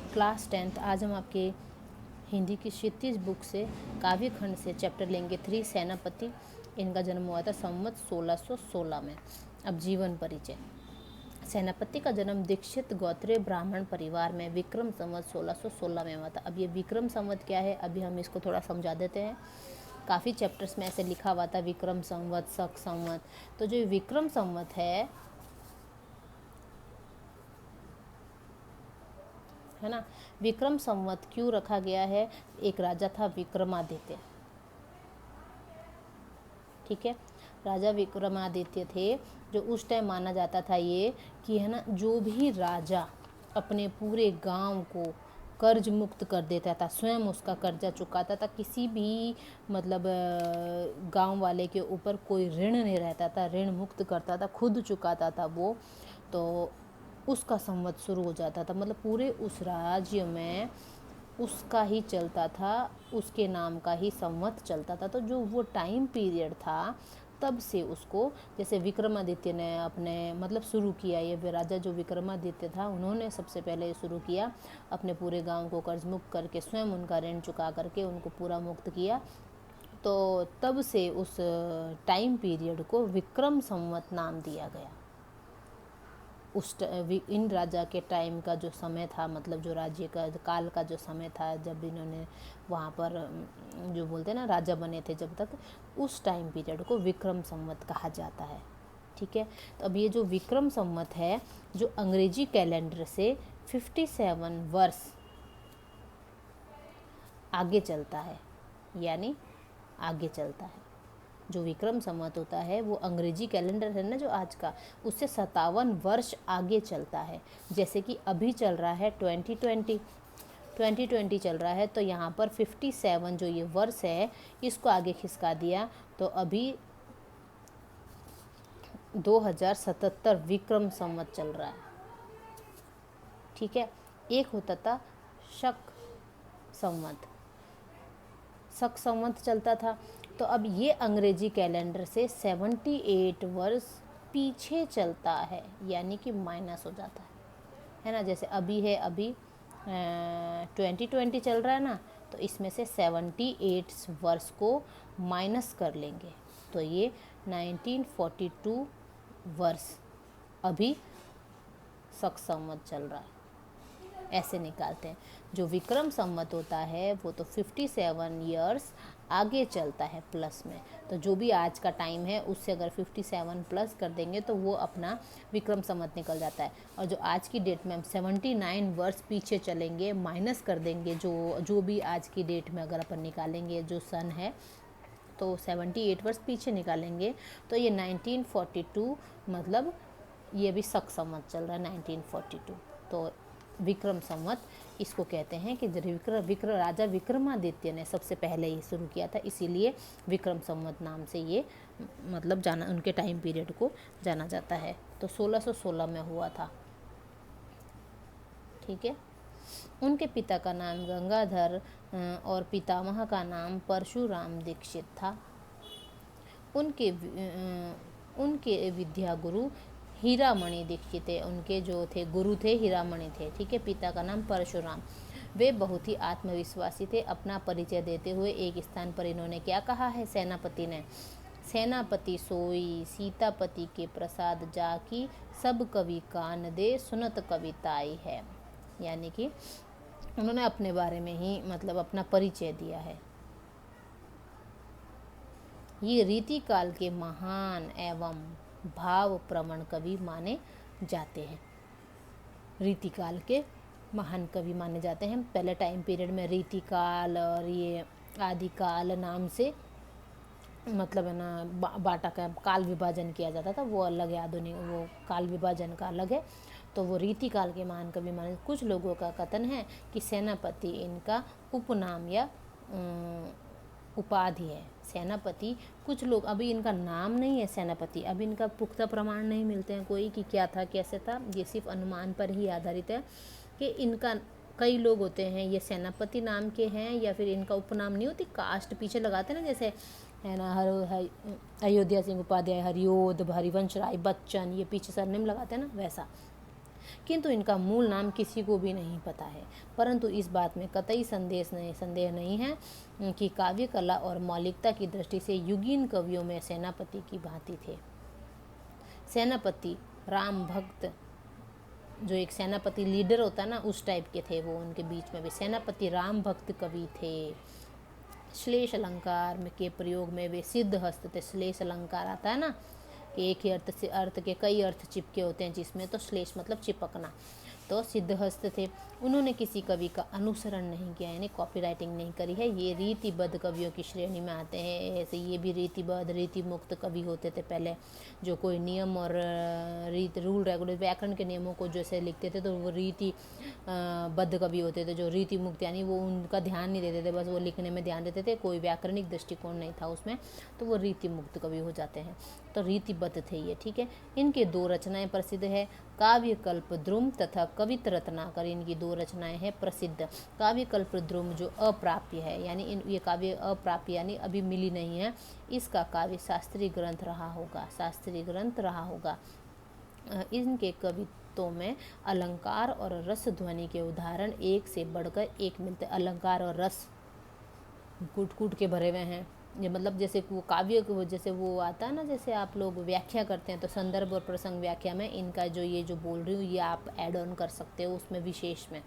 Class 10th। आज हम आपके हिंदी की क्षितिज बुक से काव्य खंड से चैप्टर लेंगे 3 सेनापति। इनका जन्म हुआ था संवत 1616 में। अब जीवन परिचय। सेनापति का जन्म दीक्षित गोत्रीय ब्राह्मण परिवार में विक्रम संवत 1616 में हुआ था। अब ये विक्रम संवत क्या है, अभी हम इसको थोड़ा समझा देते हैं। काफ़ी चैप्टर्स में ऐसे लिखा हुआ था विक्रम संवत, शक संवत। तो जो विक्रम संवत है ना, विक्रम संवत क्यों रखा गया है? एक राजा था विक्रमादित्य, ठीक है। राजा विक्रमादित्य थे, जो उस टाइम माना जाता था ये कि है ना, जो भी राजा अपने पूरे गांव को कर्ज मुक्त कर देता था, स्वयं उसका कर्जा चुकाता था, किसी भी मतलब गांव वाले के ऊपर कोई ऋण नहीं रहता था, ऋण मुक्त करता था, खुद चुकाता था वो, तो उसका संवत शुरू हो जाता था। मतलब पूरे उस राज्य में उसका ही चलता था, उसके नाम का ही संवत चलता था। तो जो वो टाइम पीरियड था, तब से उसको, जैसे विक्रमादित्य ने अपने मतलब शुरू किया, ये राजा जो विक्रमादित्य था, उन्होंने सबसे पहले शुरू किया, अपने पूरे गांव को कर्ज मुक्त करके स्वयं उनका ऋण चुका करके उनको पूरा मुक्त किया। तो तब से उस टाइम पीरियड को विक्रम संवत नाम दिया गया। इन राजा के टाइम का जो समय था, मतलब जो राज्य का काल का जो समय था, जब इन्होंने वहाँ पर जो बोलते हैं ना राजा बने थे जब तक, उस टाइम पीरियड को विक्रम संवत कहा जाता है, ठीक है। तो अब ये जो विक्रम संवत है, जो अंग्रेजी कैलेंडर से 57 वर्ष आगे चलता है, यानी आगे चलता है। जो विक्रम संवत होता है वो अंग्रेजी कैलेंडर है ना जो आज का, उससे 57 वर्ष आगे चलता है। जैसे कि अभी चल रहा है 2020 चल रहा है, तो यहाँ पर 57 जो ये वर्ष है, इसको आगे खिसका दिया, तो अभी 2077 विक्रम संवत चल रहा है, ठीक है। एक होता था शक संवत, शक संवत चलता था। तो अब ये अंग्रेजी कैलेंडर से 78 वर्ष पीछे चलता है, यानी कि माइनस हो जाता है ना। जैसे अभी है, अभी 2020 चल रहा है ना, तो इसमें से 78 वर्ष को माइनस कर लेंगे, तो ये 1942 वर्ष अभी शक संवत चल रहा है, ऐसे निकालते हैं। जो विक्रम संवत होता है वो तो 57 ईयर्स आगे चलता है प्लस में। तो जो भी आज का टाइम है उससे अगर 57 प्लस कर देंगे तो वो अपना विक्रम संवत निकल जाता है। और जो आज की डेट में हम 79 वर्ष पीछे चलेंगे, माइनस कर देंगे जो भी आज की डेट में अगर अपन निकालेंगे जो सन है, तो 78 वर्ष पीछे निकालेंगे, तो ये 1942, मतलब ये भी शक संवत चल रहा है 1942। तो विक्रम संवत इसको कहते हैं कि राजा विक्रमादित्य ने सबसे पहले ये शुरू किया था, इसीलिए विक्रम संवत नाम से ये मतलब जाना, उनके टाइम पीरियड को जाना जाता है। तो 1616 में हुआ था, ठीक है। उनके पिता का नाम गंगाधर और पितामह का नाम परशुराम दीक्षित था। उनके विद्या गुरु हीरामणि दीक्षित है, उनके जो थे गुरु थे हीरामणि थे, ठीक है। पिता का नाम परशुराम। वे बहुत ही आत्मविश्वासी थे। अपना परिचय देते हुए एक स्थान पर इन्होंने क्या कहा है सेनापति ने? सेनापति सोई सीतापति के प्रसाद जाकी, सब कवि कान दे सुनत कविताई है। यानी कि उन्होंने अपने बारे में ही मतलब अपना परिचय दिया है। ये रीतिकाल के महान एवं भाव प्रवण कवि माने जाते हैं। रीतिकाल के महान कवि माने जाते हैं। पहले टाइम पीरियड में रीतिकाल और ये आदिकाल नाम से मतलब है ना बाटा का काल विभाजन किया जाता था, वो अलग है, आधुनिक वो काल विभाजन का अलग है। तो वो रीतिकाल के महान कवि माने। कुछ लोगों का कथन है कि सेनापति इनका उपनाम या उपाधि है। सेनापति, कुछ लोग, अभी इनका नाम नहीं है सेनापति, अभी इनका पुख्ता प्रमाण नहीं मिलते हैं कोई कि क्या था कैसे था, ये सिर्फ अनुमान पर ही आधारित है कि इनका, कई लोग होते हैं ये सेनापति नाम के हैं या फिर इनका उपनाम नहीं होती, कास्ट पीछे लगाते हैं ना, जैसे है ना अयोध्या सिंह उपाध्याय, हरियोध, हरिवंश राय बच्चन, ये पीछे सरनेम लगाते हैं ना, वैसा किंतु इनका मूल नाम किसी को भी नहीं पता है। परंतु इस बात में कतई संदेह नहीं है कि काव्य कला और मौलिकता की दृष्टि से युगीन कवियों में सेनापति की भांति थे। सेनापति राम भक्त, जो एक सेनापति लीडर होता है ना, उस टाइप के थे वो। उनके बीच में भी सेनापति राम भक्त कवि थे। श्लेष अलंकार में के प्रयोग में वे सिद्ध हस्त थे। श्लेष अलंकार आता है ना कि एक ही अर्थ के कई अर्थ चिपके होते हैं जिसमें, तो श्लेष मतलब चिपकना। तो सिद्धहस्त थे। उन्होंने किसी कवि का अनुसरण नहीं किया, यानी कॉपी राइटिंग नहीं करी है। ये रीतिबद्ध कवियों की श्रेणी में आते हैं। ऐसे ये भी रीतिबद्ध रीति मुक्त कवि होते थे पहले, जो कोई नियम और रूल रेगुलर व्याकरण के नियमों को जैसे लिखते थे तो वो रीति बद्ध कवि होते थे। जो रीति मुक्त यानी वो उनका ध्यान नहीं देते थे, बस वो लिखने में ध्यान देते थे, कोई व्याकरणिक दृष्टिकोण नहीं था उसमें, तो वो रीति मुक्त कवि हो जाते हैं। तो रीतिबद्ध थे ये, ठीक है। इनके 2 रचनाएं प्रसिद्ध है, काव्यकल्प द्रुम तथा कवित रत्नाकर। इनकी 2 रचनाएं हैं प्रसिद्ध। काव्यकल्प द्रुम जो अप्राप्य है, यानी ये काव्य अप्राप्य यानी अभी मिली नहीं है, इसका काव्य शास्त्रीय ग्रंथ रहा होगा। इनके कवित्वों में अलंकार और रस ध्वनि के उदाहरण एक से बढ़कर एक मिलते। अलंकार और रस कूट के भरे हुए हैं। ये मतलब जैसे वो काव्य को जैसे वो आता है ना, जैसे आप लोग व्याख्या करते हैं तो संदर्भ और प्रसंग व्याख्या में इनका जो बोल रही हूँ ये आप ऐड ऑन कर सकते हो उसमें विशेष में।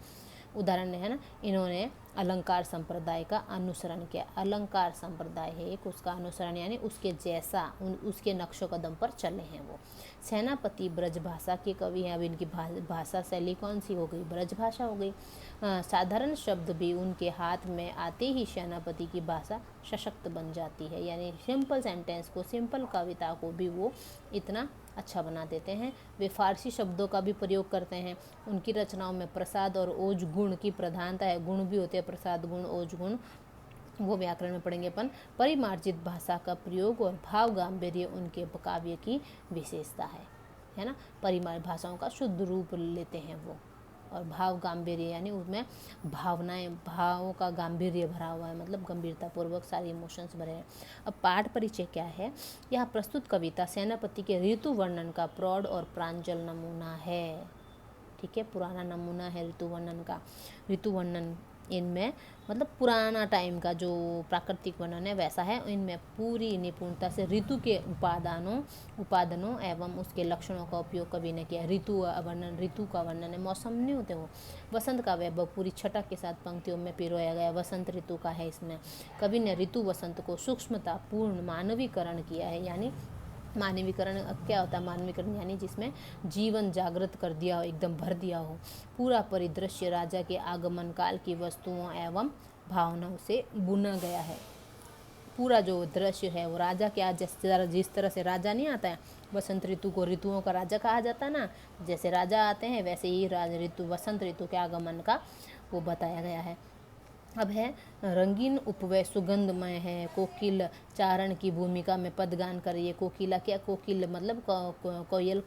उदाहरण है ना, इन्होंने अलंकार संप्रदाय का अनुसरण किया। अलंकार संप्रदाय है एक, उसका अनुसरण यानी उसके जैसा उसके नक्शो कदम पर चले हैं वो। सेनापति ब्रज भाषा के कवि हैं। अब इनकी भाषा शैली कौन सी हो गई? ब्रज भाषा हो गई। साधारण शब्द भी उनके हाथ में आते ही सेनापति की भाषा सशक्त बन जाती है, यानी सिंपल सेंटेंस को, सिंपल कविता को भी वो इतना अच्छा बना देते हैं। वे फारसी शब्दों का भी प्रयोग करते हैं। उनकी रचनाओं में प्रसाद और ओज गुण की प्रधानता है। गुण भी होते हैं, प्रसाद गुण, ओज गुण, वो व्याकरण में पढ़ेंगे अपन। परिमार्जित भाषा का प्रयोग और भाव गांधीर्य उनके काव्य की विशेषता है ना। परिमार्जित भाषाओं का शुद्ध रूप लेते हैं वो, और भाव गांधीर्य यानी उसमें भावों का गांधीर्य भरा हुआ है, मतलब गंभीरता पूर्वक सारे इमोशंस भरे हैं। अब पाठ परिचय क्या है? यह प्रस्तुत कविता सेनापति के ऋतु वर्णन का प्रौढ़ और प्रांजल नमूना है, ठीक है। पुराना नमूना है ऋतु वर्णन का। ऋतु वर्णन इनमें मतलब पुराना टाइम का जो प्राकृतिक वर्णन है वैसा है। इनमें पूरी निपुणता से ऋतु के उपादानों एवं उसके लक्षणों का उपयोग कवि ने किया। ऋतु का वर्णन है, मौसम नहीं होते वो। वसंत का वैभव पूरी छटा के साथ पंक्तियों में पिरोया गया। वसंत ऋतु का है इसमें। कवि ने ऋतु वसंत को सूक्ष्मतापूर्ण मानवीकरण किया है, यानी मानवीकरण क्या होता है? मानवीकरण यानी जिसमें जीवन जागृत कर दिया हो, एकदम भर दिया हो। पूरा परिदृश्य राजा के आगमन काल की वस्तुओं एवं भावनाओं से बुना गया है। पूरा जो दृश्य है वो राजा के आज जिस तरह से राजा नहीं आता है, वसंत ऋतु को ऋतुओं का राजा कहा जाता है ना, जैसे राजा आते हैं वैसे ही वसंत ऋतु के आगमन का वो बताया गया है। अब है रंगीन उपवय सुगंधमय है। कोकिल चारण की भूमिका में पदगान कर रही है। कोकिला क्या? कोकिल मतलब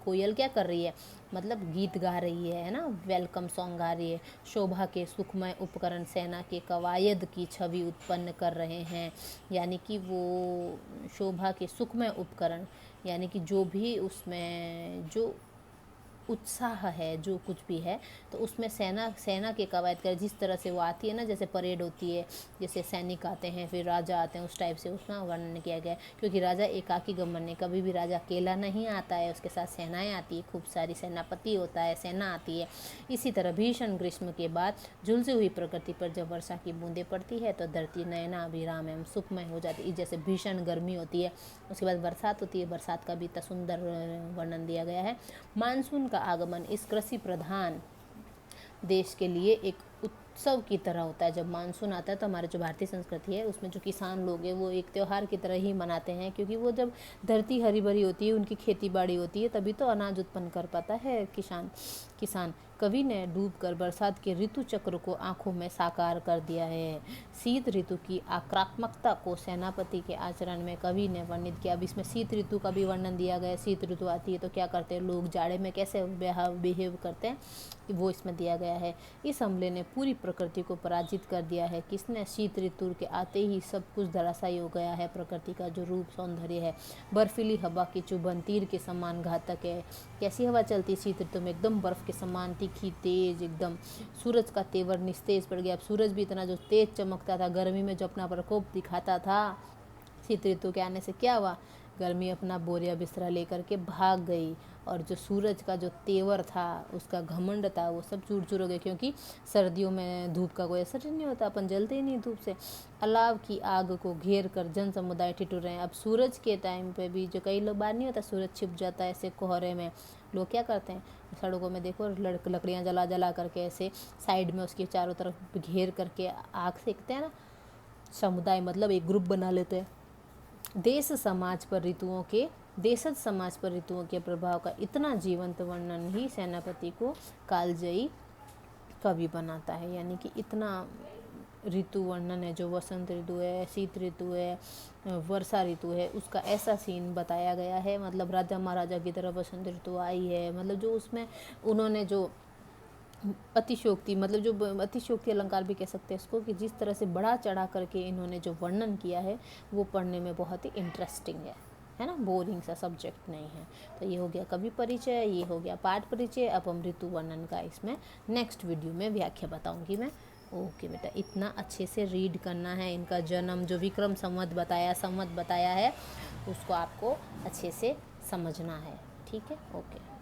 कोयल क्या कर रही है? मतलब गीत गा रही है ना, वेलकम सॉन्ग गा रही है। शोभा के सुखमय उपकरण सेना के कवायद की छवि उत्पन्न कर रहे हैं, यानी कि वो शोभा के सुखमय उपकरण यानी कि जो भी उसमें जो उत्साह है, जो कुछ भी है, तो उसमें सेना के कवायद कर, जिस तरह से वो आती है ना, जैसे परेड होती है, जैसे सैनिक आते हैं फिर राजा आते हैं, उस टाइप से उसका वर्णन किया गया है। क्योंकि राजा एकाकी गमन नहीं, कभी भी राजा अकेला नहीं आता है, उसके साथ सेनाएं आती है, खूब सारी सेनापति होता है, सेना आती है। इसी तरह भीषण ग्रीष्म के बाद झुलसी हुई प्रकृति पर जब वर्षा की बूंदें पड़ती है तो धरती नयना अभिराम एवं सुखमय हो जाती है। जैसे भीषण गर्मी होती है, उसके बाद बरसात होती है, बरसात का भी इतना सुंदर वर्णन दिया गया है। मानसून का आगमन इस कृषि प्रधान देश के लिए एक उत्सव की तरह होता है। जब मानसून आता है तो हमारे जो भारतीय संस्कृति है उसमें जो किसान लोग हैं वो एक त्यौहार की तरह ही मनाते हैं, क्योंकि वो जब धरती हरी भरी होती है, उनकी खेती बाड़ी होती है, तभी तो अनाज उत्पन्न कर पाता है किसान। कवि ने डूबकर बरसात के ऋतु चक्र को आंखों में साकार कर दिया है। शीत ऋतु की आक्रामकता को सेनापति के आचरण में कवि ने वर्णित किया। अब इसमें शीत ऋतु का भी वर्णन दिया गया है। शीत ऋतु आती है तो क्या करते हैं लोग, जाड़े में कैसे बिहेव करते हैं, वो इसमें दिया गया है। इस हमले ने पूरी प्रकृति को पराजित कर दिया है। किसने? शीत ऋतु के आते ही सब कुछ धराशायी हो गया है। प्रकृति का जो रूप सौंदर्य है, बर्फीली हवा की चुभन तीर के समान घातक है। कैसी हवा चलती शीत ऋतु में? एकदम बर्फ के समान तीखी तेज एकदम, सूरज का तेवर निस्तेज पड़ गया। अब सूरज भी इतना जो तेज चमकता था, गर्मी में जो अपना प्रकोप दिखाता था, शीत ऋतु के आने से क्या हुआ, गर्मी अपना बोरिया बिस्तरा लेकर के भाग गई, और जो सूरज का जो तेवर था, उसका घमंड था, वो सब चूर चूर हो गए। क्योंकि सर्दियों में धूप का कोई असर नहीं होता, अपन जलते ही नहीं धूप से। अलाव की आग को घेर कर जन समुदाय ठिठुर रहे हैं। अब सूरज के टाइम पे भी जो कई लोग बार नहीं होता, सूरज छिप जाता है ऐसे कोहरे में, लोग क्या करते हैं, सड़कों में देखो लकड़ियाँ जला जला करके ऐसे साइड में उसके चारों तरफ घेर करके आग सेकते हैं ना। समुदाय मतलब एक ग्रुप बना लेते हैं। देशज समाज पर ऋतुओं के प्रभाव का इतना जीवंत वर्णन ही सेनापति को कालजयी कवि बनाता है। यानी कि इतना ऋतु वर्णन है, जो वसंत ऋतु है, शीत ऋतु है, वर्षा ऋतु है, उसका ऐसा सीन बताया गया है। मतलब राजा महाराजा की तरफ वसंत ऋतु आई है, मतलब जो उसमें उन्होंने जो अतिशयोक्ति, मतलब जो अतिशयोक्ति अलंकार भी कह सकते हैं इसको, कि जिस तरह से बढ़ा चढ़ा करके इन्होंने जो वर्णन किया है, वो पढ़ने में बहुत ही इंटरेस्टिंग है ना, बोरिंग सा सब्जेक्ट नहीं है। तो ये हो गया कवि परिचय, ये हो गया पाठ परिचय। अब हम ऋतु वर्णन का इसमें नेक्स्ट वीडियो में व्याख्या बताऊंगी मैं। ओके बेटा, इतना अच्छे से रीड करना है। इनका जन्म जो विक्रम संवत बताया है, उसको आपको अच्छे से समझना है। ठीक है, ओके।